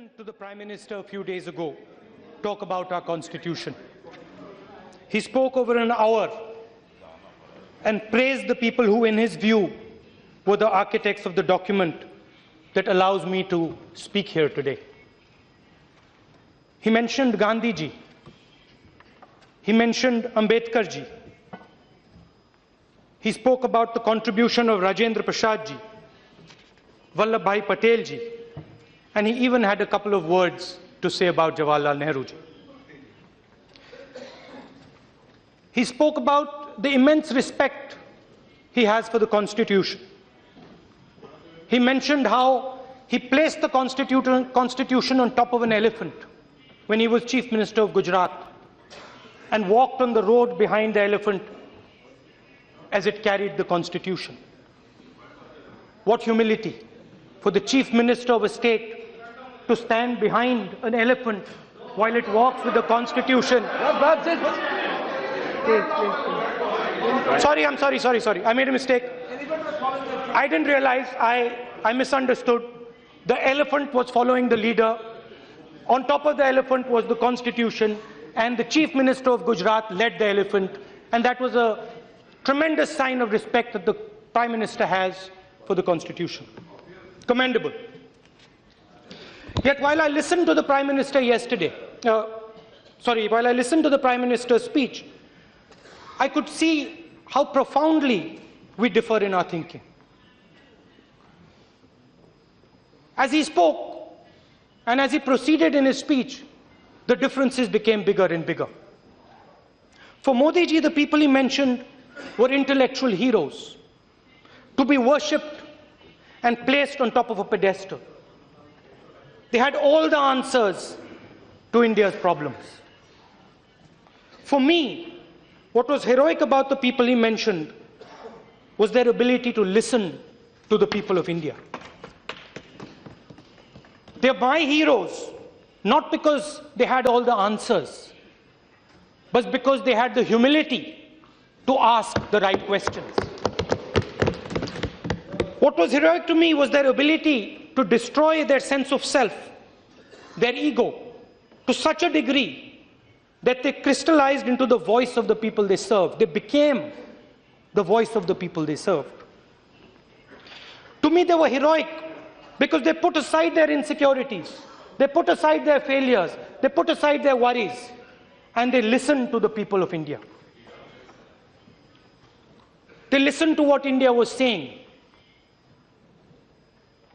listened to the Prime Minister a few days ago talk about our Constitution. He spoke over an hour and praised the people who, in his view, were the architects of the document that allows me to speak here today. He mentioned Gandhi ji. He mentioned Ambedkar ji. He spoke about the contribution of Rajendra Prasad ji, Vallabhbhai Patel ji, and he even had a couple of words to say about Jawaharlal Nehru ji. He spoke about the immense respect he has for the Constitution. He mentioned how he placed the Constitution on top of an elephant when he was Chief Minister of Gujarat and walked on the road behind the elephant as it carried the Constitution. What humility for the Chief Minister of a state to stand behind an elephant while it walks with the Constitution. Sorry, I made a mistake. I didn't realize, I misunderstood. The elephant was following the leader. On top of the elephant was the Constitution, and the Chief Minister of Gujarat led the elephant, and that was a tremendous sign of respect that the Prime Minister has for the Constitution. Commendable. Yet while I listened to the Prime Minister while I listened to the Prime Minister's speech, I could see how profoundly we differ in our thinking. As he spoke and as he proceeded in his speech, the differences became bigger and bigger. For Modi ji, the people he mentioned were intellectual heroes, to be worshipped and placed on top of a pedestal. They had all the answers to India's problems. For me, what was heroic about the people he mentioned was their ability to listen to the people of India. They are my heroes, not because they had all the answers, but because they had the humility to ask the right questions. What was heroic to me was their ability to destroy their sense of self, their ego, to such a degree that they crystallized into the voice of the people they served. They became the voice of the people they served. To me, they were heroic because they put aside their insecurities, they put aside their failures, they put aside their worries, and they listened to the people of India. They listened to what India was saying,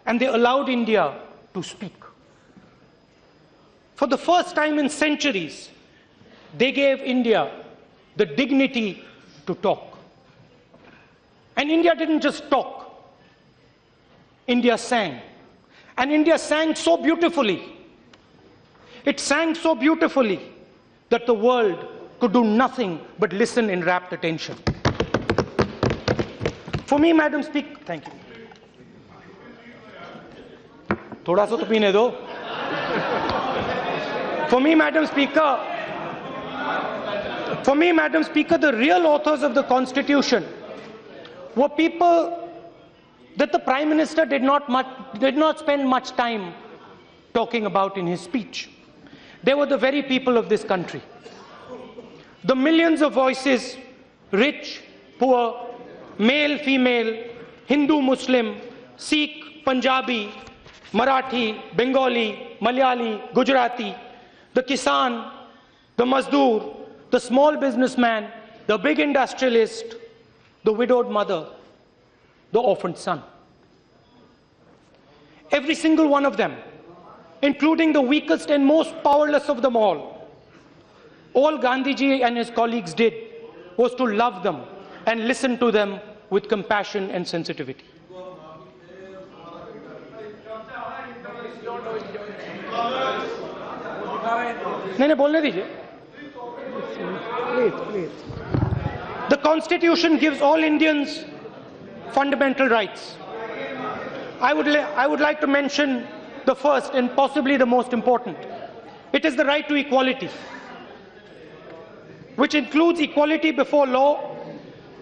and they allowed India to speak. For the first time in centuries, they gave India the dignity to talk. And India didn't just talk. India sang. And India sang so beautifully. It sang so beautifully that the world could do nothing but listen in rapt attention. For me, Madam Speaker, thank you. Thoda sa to peene do. For me, Madam Speaker, the real authors of the Constitution were people that the Prime Minister did not spend much time talking about in his speech. They were the very people of this country. The millions of voices, rich, poor, male, female, Hindu, Muslim, Sikh, Punjabi, Marathi, Bengali, Malayali, Gujarati, the Kisan, the Mazdoor, the small businessman, the big industrialist, the widowed mother, the orphaned son. Every single one of them, including the weakest and most powerless of them all Gandhiji and his colleagues did was to love them and listen to them with compassion and sensitivity. The Constitution gives all Indians fundamental rights. I would like to mention the first and possibly the most important. It is the right to equality, which includes equality before law,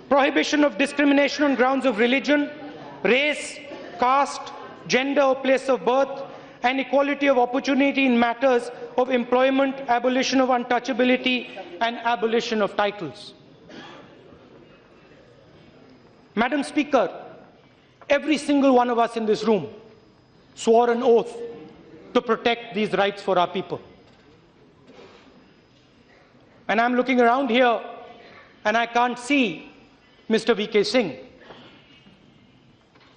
prohibition of discrimination on grounds of religion, race, caste, gender or place of birth, and equality of opportunity in matters of employment, abolition of untouchability, and abolition of titles. Madam Speaker, every single one of us in this room swore an oath to protect these rights for our people. And I'm looking around here and I can't see Mr. V.K. Singh,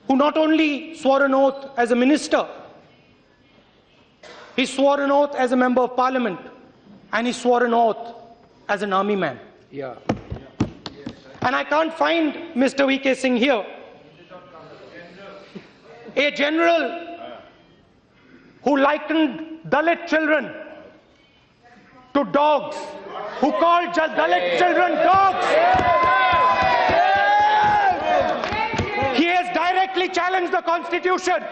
who not only swore an oath as a minister, he swore an oath as a member of parliament, and he swore an oath as an army man. Yeah. And I can't find Mr. V.K. Singh here. A general who likened Dalit children to dogs, who called Dalit children dogs. He has directly challenged the Constitution.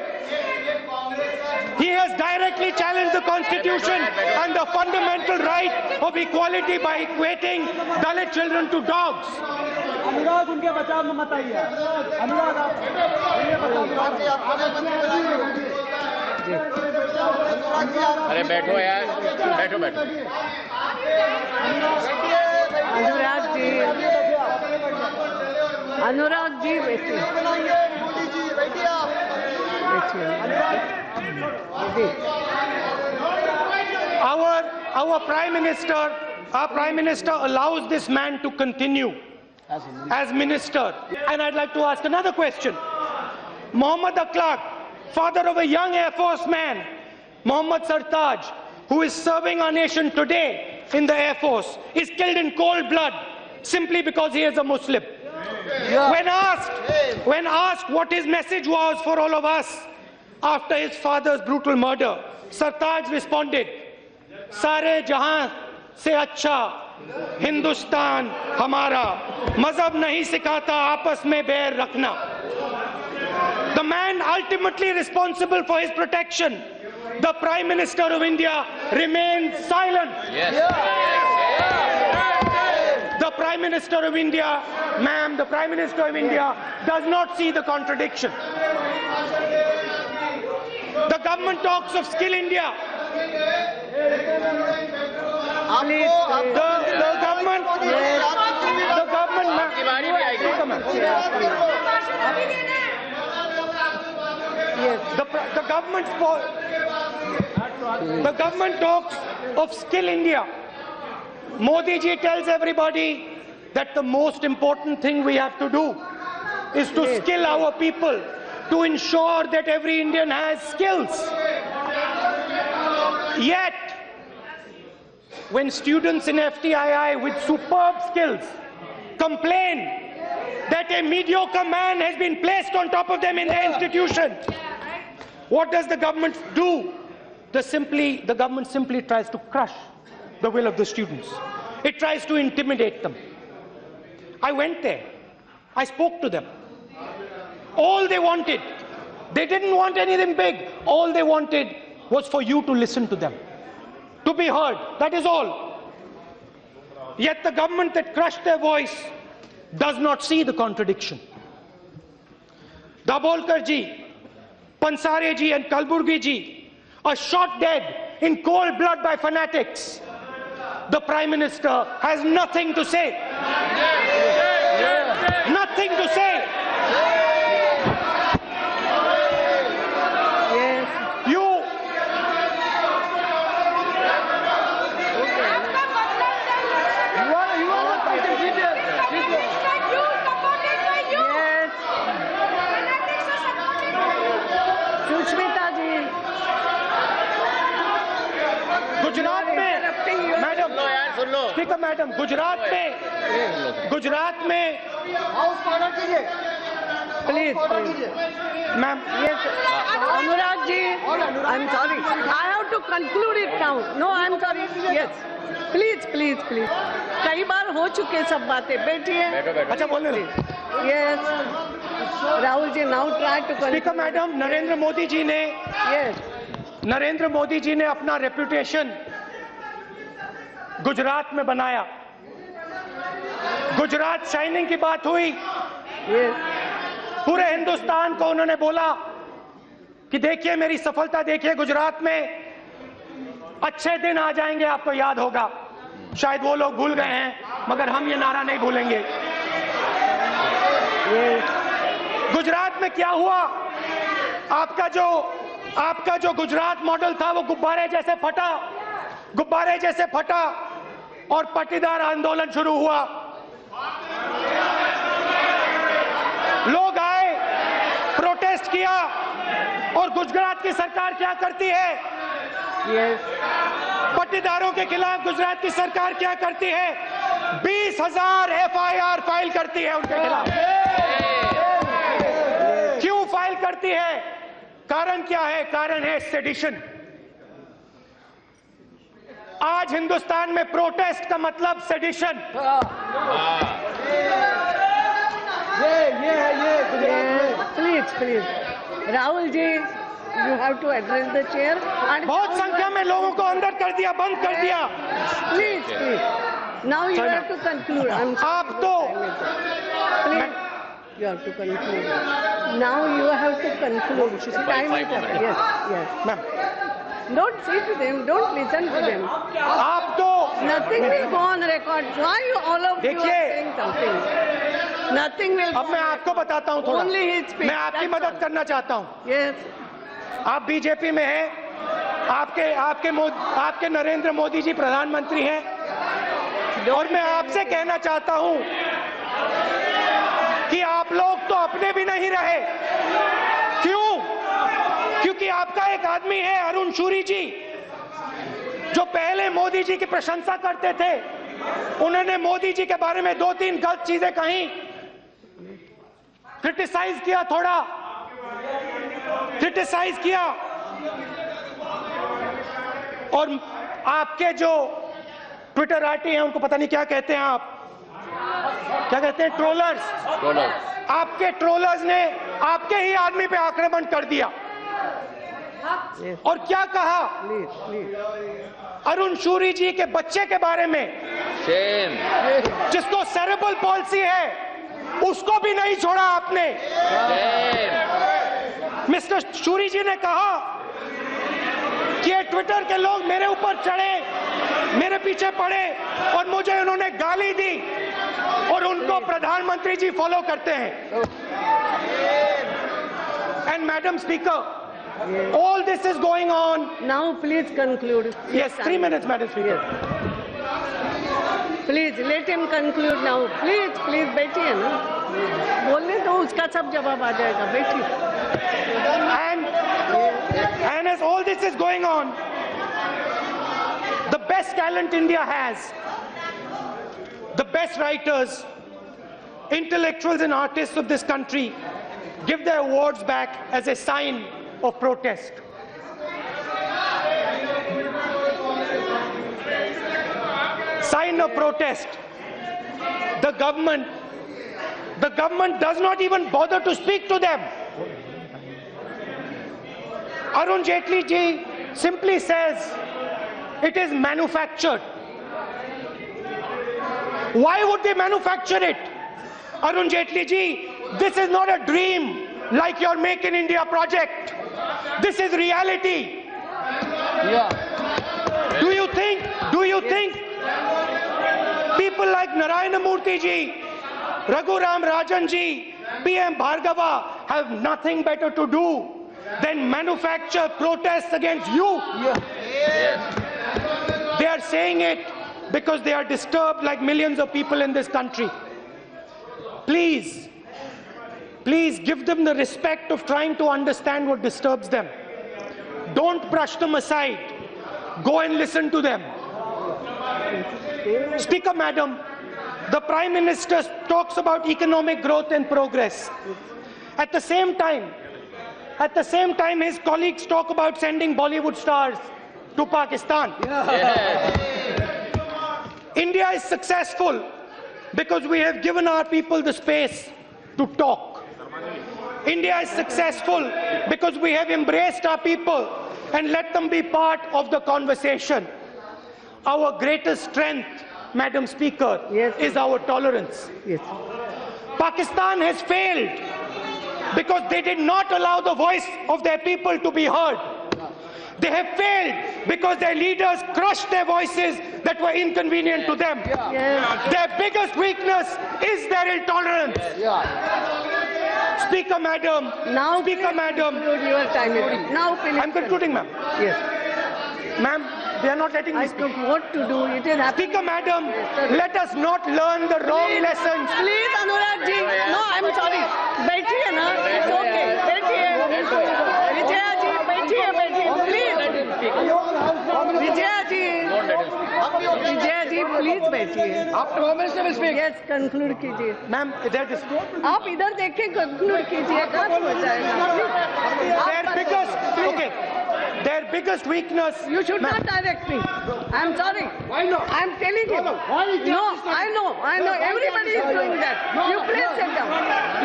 He has directly challenged the Constitution and the fundamental right of equality by equating Dalit children to dogs. अनुराग उनके बचाव में मत आइए। अनुराग आप अरे बैठो यार, बैठो बैठो। अनुराग जी बैठिए। Our Prime Minister allows this man to continue as minister. And I'd like to ask another question. Mohammad Akhlaq, father of a young Air Force man, Mohammad Sartaj, who is serving our nation today in the Air Force, is killed in cold blood simply because he is a Muslim. When asked what his message was for all of us after his father's brutal murder, Sartaj responded, "Sare jahan se अच्छा हिंदुस्तान हमारा, मजहब नहीं सिखाता आपस में बैर रखना." The man ultimately responsible for his protection, the Prime Minister of India, remains silent. The Prime Minister of India, ma'am, the Prime Minister of India does not see the contradiction. The government talks of Skill India. The government talks of Skill India. Modi ji tells everybody that the most important thing we have to do is to skill our people, to ensure that every Indian has skills. Yet, when students in FTII with superb skills complain that a mediocre man has been placed on top of them in the institution, what does the government do? The government simply tries to crush the will of the students. It tries to intimidate them. I went there. I spoke to them. All they wanted, they didn't want anything big. All they wanted was for you to listen to them, to be heard. That is all. Yet the government that crushed their voice does not see the contradiction. Dabholkar ji, Pansare ji and Kalburgi ji are shot dead in cold blood by fanatics. The Prime Minister has nothing to say. Nothing to say. Speaker madam, Gujarat में please ma'am, Anurag ji, I am sorry, I have to conclude it now. No, I am sorry. Yes, please please please. कई बार हो चुके सब बातें. बैठिए. अच्छा बोल रहे. Yes Rahul ji, now try to. Speaker madam, Narendra Modi ji ने अपना रेपुटेशन गुजरात में बनाया. गुजरात शाइनिंग की बात हुई. पूरे हिंदुस्तान को उन्होंने बोला कि देखिए मेरी सफलता देखिए, गुजरात में अच्छे दिन आ जाएंगे, आपको याद होगा, शायद वो लोग भूल गए हैं मगर हम ये नारा नहीं भूलेंगे। गुजरात में क्या हुआ, आपका जो गुजरात मॉडल था वो गुब्बारे जैसे फटा और पाटीदार आंदोलन शुरू हुआ। लोग आए, प्रोटेस्ट किया और गुजरात की सरकार क्या करती है? पट्टीदारों के खिलाफ गुजरात की सरकार क्या करती है? 20,000 FIR फाइल करती है उनके खिलाफ। क्यों फाइल करती है? कारण क्या है? कारण है सेडिशन। आज हिंदुस्तान में प्रोटेस्ट का मतलब sedition. Please Rahul ji, you have to address the chair. बहुत संख्या में लोगों को अंदर कर दिया, बंद कर दिया। Please now you have to conclude. आप तो please you have to conclude. Now you have to conclude. Time is up. Yes. Ma'am, Don't say to them. Don't listen to them. आप तो Nothing will go on record. Why you all of you are देखिए, saying something? Nothing will. अब मैं आपको बताता हूँ थोड़ा। Only his speech. मैं आपकी That's मदद all. करना चाहता हूँ। Yes. आप बीजेपी में हैं, आपके नरेंद्र मोदी जी प्रधानमंत्री हैं और मैं आपसे कहना चाहता हूं कि आप लोग तो अपने भी नहीं रहे। क्यों? क्योंकि आपका एक आदमी है अरुण शूरी जी, जो पहले मोदी जी की प्रशंसा करते थे। उन्होंने मोदी जी के बारे में 2-3 गलत चीजें कही, क्रिटिसाइज किया, थोड़ा क्रिटिसाइज किया, और आपके जो ट्विटर आर्टी हैं उनको पता नहीं क्या कहते हैं, आप क्या कहते हैं, ट्रोलर्स। आपके ट्रोलर्स ने आपके ही आदमी पे आक्रमण कर दिया और क्या कहा? अरुण शूरी जी के बच्चे के बारे में, जिसको सेरेब्रल पॉलिसी है, उसको भी नहीं छोड़ा आपने। मिस्टर शूरी जी ने कहा कि ये ट्विटर के लोग मेरे ऊपर चढ़े, मेरे पीछे पड़े और मुझे उन्होंने गाली दी, और उनको प्रधानमंत्री जी फॉलो करते हैं। And madam speaker, all this is going on. Now please conclude. Yes, 3 minutes, Madam Speaker. Please let him conclude now. Please बैठिए ना, बोलने तो उसका सब जवाब आ जाएगा, बैठिए। And as all this is going on, the best talent India has, the best writers, intellectuals and artists of this country give their awards back as a sign of protest. Sign of protest. The government does not even bother to speak to them. Arun Jaitley ji simply says it is manufactured. Why would they manufacture it? Arun Jaitley ji, this is not a dream like your Make in India project. This is reality. Do you think people like Narayana Murthy ji, Raghuram Rajan ji, PM Bhargava have nothing better to do than manufacture protests against you? They are saying it because they are disturbed like millions of people in this country. Please give them the respect of trying to understand what disturbs them. Don't brush them aside. Go and listen to them. Speaker Madam, the Prime Minister talks about economic growth and progress. At the same time, his colleagues talk about sending Bollywood stars to Pakistan. India is successful because we have given our people the space to talk. India is successful because we have embraced our people and let them be part of the conversation. Our greatest strength, Madam Speaker, is our tolerance. Pakistan has failed. because they did not allow the voice of their people to be heard. They have failed because their leaders crushed their voices that were inconvenient to them. Yes. Their biggest weakness is their intolerance. Speaker Madam, Now, Speaker Madam, conclude your time. Now, finish. I'm concluding, ma'am. Yes. Ma'am, they are not letting me I speak. took what to do. It is happening. Speaker Madam, let us not learn the wrong lessons. Please, Anurag ji. No, I'm sorry. बैठिए ना. It's okay. बैठिए. विजया जी, बैठिए. Please. Vijaya ji. Vijaya ji, please बैठिए. After Home Minister will speak. Yes, conclude कीजिए. Ma'am, that is आप इधर देखें, conclude कीजिए. खत्म हो जाएगा. their biggest weakness. You should not direct me. I'm sorry. Why not? I'm telling him. Why is No, I know. Everybody is doing that. You please sit down.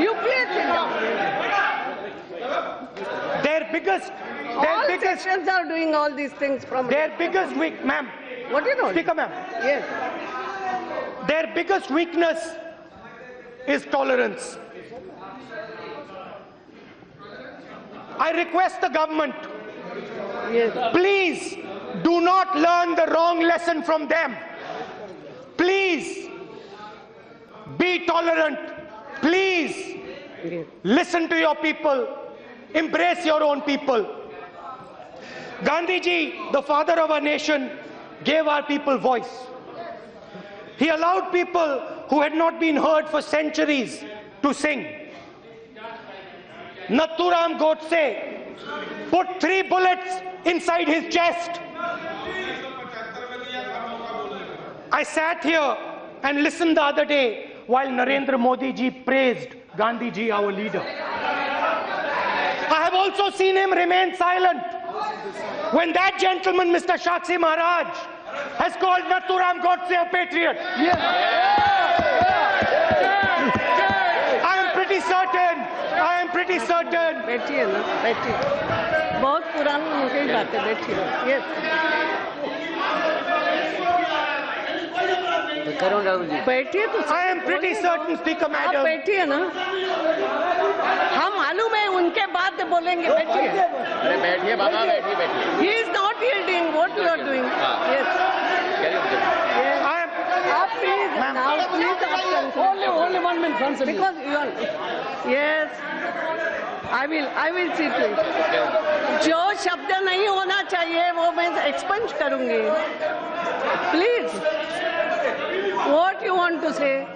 You please sit down. Their biggest, All sections are doing all these things from. their biggest weak, ma'am. What do you know? Speaker, ma'am. Yes. Their biggest weakness is tolerance. I request the government, Yes. please do not learn the wrong lesson from them. Please be tolerant. Please Yes. listen to your people. Embrace your own people. Gandhiji, the father of our nation, gave our people voice. He allowed people who had not been heard for centuries to sing. Nathuram Godse put 3 bullets inside his chest. I sat here and listened the other day while Narendra Modi ji praised Gandhi ji, our leader. I have also seen him remain silent when that gentleman, Mr. Shakshi Maharaj, has called Nathuram Godse a patriot. I am pretty certain बैठिए ना. बैठिए. बहुत पुरानी हो गई बातें. बैठिए. Yes. बैठिए तो. I am pretty certain, Speaker आप Madam. बैठिए ना. हम मालूम है उनके बाद बोलेंगे. बैठिए. अरे बैठिए बाबा, बैठिए. He is not yielding. What you are doing? Yes. Yes. I am, Please, Ma'am. now please ask Only 1 minute, answer me. because you are. Yes. I will see to it. जो शब्द नहीं होना चाहिए वो मैं एक्सपंज करूंगी. Please. What you want to say?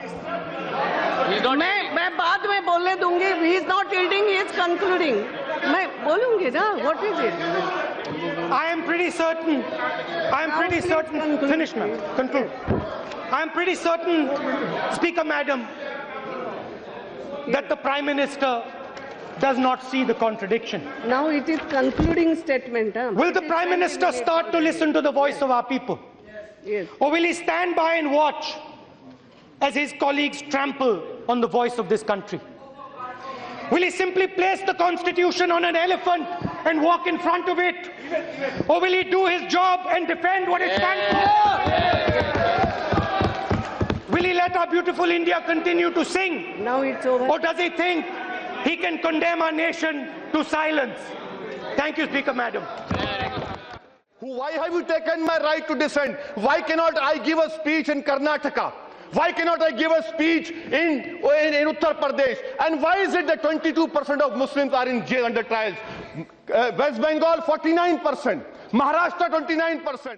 मैं बाद में बोलने दूंगी. He is not yielding. He is concluding. मैं बोलूंगी ना. What is it? I am pretty certain. Finish, ma'am. Conclude. I am pretty certain, Speaker Madam, that the Prime Minister does not see the contradiction. Now it is concluding statement. Huh? Will the Prime Minister start to listen to the voice of our people? Yes. Or will he stand by and watch as his colleagues trample on the voice of this country? Will he simply place the Constitution on an elephant and walk in front of it? Or will he do his job and defend what it stands for? Will he let our beautiful India continue to sing? Now it's over. Or does he think he can condemn our nation to silence? Thank you, Speaker Madam. Why have you taken my right to dissent? Why cannot I give a speech in Karnataka? Why cannot I give a speech in Uttar Pradesh? And why is it that 22% of Muslims are in jail under trials? West Bengal 49%, Maharashtra 29%.